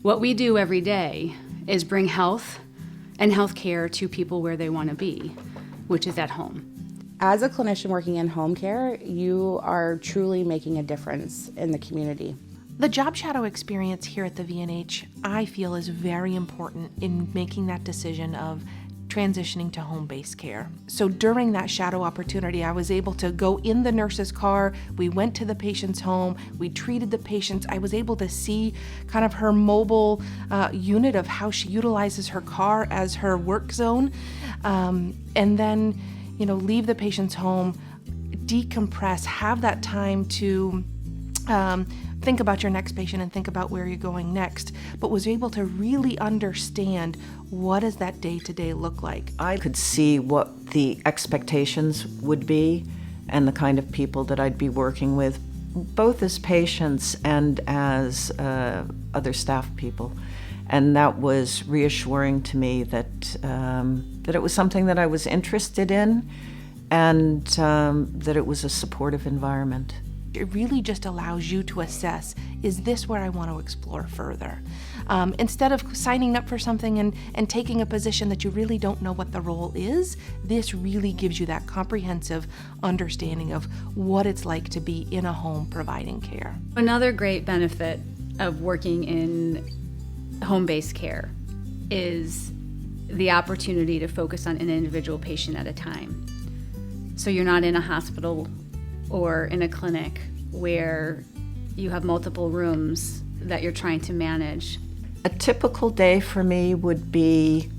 What we do every day is bring health and healthcare to people where they want to be, which is at home. As a clinician working in home care, you are truly making a difference in the community. The Job Shadow Experience here at the VNH, I feel, is very important in making that decision of transitioning to home-based care. So during that shadow opportunity, I was able to go in the nurse's car, we went to the patient's home, we treated the patients. I was able to see kind of her mobile unit of how she utilizes her car as her work zone, and then leave the patient's home, decompress, have that time to think about your next patient and think about where you're going next, but was able to really understand what does that day-to-day look like. I could see what the expectations would be and the kind of people that I'd be working with, both as patients and as other staff people. And that was reassuring to me that it was something that I was interested in, and that it was a supportive environment. It really just allows you to assess, is this where I want to explore further? Instead of signing up for something and taking a position that you really don't know what the role is, this really gives you that comprehensive understanding of what it's like to be in a home providing care. Another great benefit of working in home-based care is the opportunity to focus on an individual patient at a time. So you're not in a hospital or in a clinic where you have multiple rooms that you're trying to manage. A typical day for me would be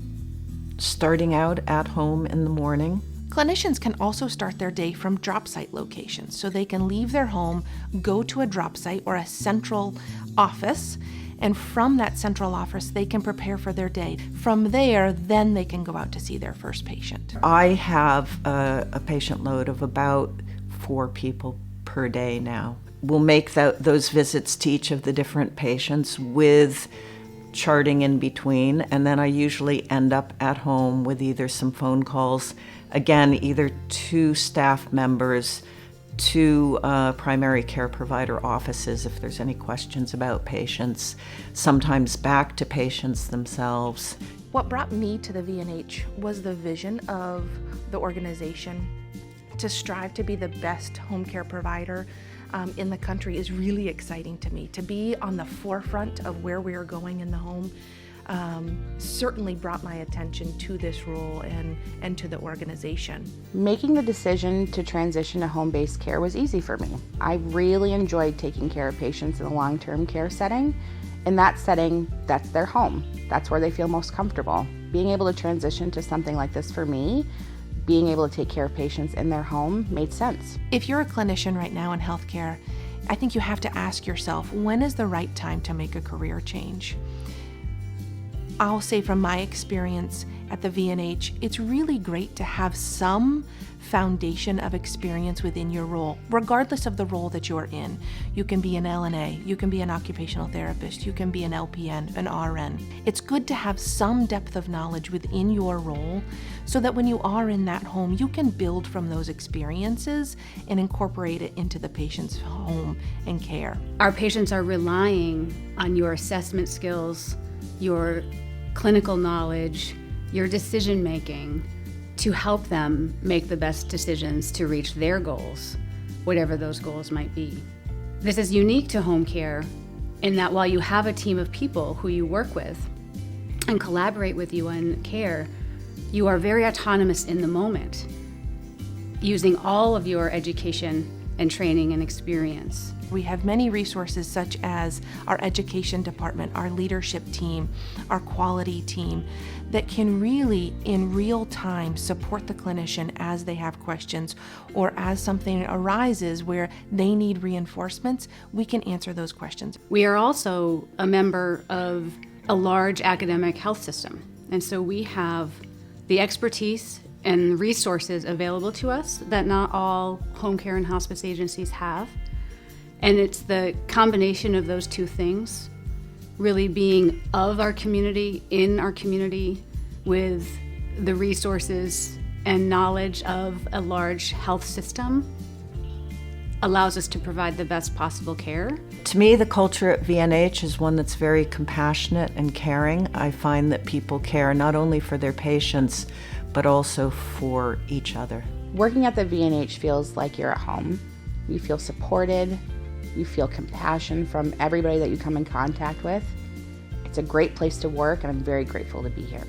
starting out at home in the morning. Clinicians can also start their day from drop site locations, so they can leave their home, go to a drop site or a central office, and from that central office, they can prepare for their day. From there, then they can go out to see their first patient. I have a patient load of about 4 people per day now. We'll make those visits to each of the different patients with charting in between, and then I usually end up at home with either some phone calls, again, either to staff members, to primary care provider offices if there's any questions about patients, sometimes back to patients themselves. What brought me to the VNH was the vision of the organization. To strive to be the best home care provider in the country is really exciting to me. To be on the forefront of where we are going in the home certainly brought my attention to this role and to the organization. Making the decision to transition to home-based care was easy for me. I really enjoyed taking care of patients in a long-term care setting. In that setting, that's their home. That's where they feel most comfortable. Being able to transition to something like this for me, being able to take care of patients in their home, made sense. If you're a clinician right now in healthcare, I think you have to ask yourself, when is the right time to make a career change? I'll say from my experience at the VNH, it's really great to have some foundation of experience within your role, regardless of the role that you're in. You can be an LNA, you can be an occupational therapist, you can be an LPN, an RN. It's good to have some depth of knowledge within your role so that when you are in that home, you can build from those experiences and incorporate it into the patient's home and care. Our patients are relying on your assessment skills, your clinical knowledge, your decision making to help them make the best decisions to reach their goals, whatever those goals might be. This is unique to home care in that while you have a team of people who you work with and collaborate with you on care, you are very autonomous in the moment, using all of your education and training and experience. We have many resources such as our education department, our leadership team, our quality team that can really in real time support the clinician as they have questions or as something arises where they need reinforcements, we can answer those questions. We are also a member of a large academic health system, and so we have the expertise and resources available to us that not all home care and hospice agencies have. And it's the combination of those two things, really being of our community, in our community, with the resources and knowledge of a large health system, allows us to provide the best possible care. To me, the culture at VNH is one that's very compassionate and caring. I find that people care not only for their patients, but also for each other. Working at the VNH feels like you're at home. You feel supported. You feel compassion from everybody that you come in contact with. It's a great place to work, and I'm very grateful to be here.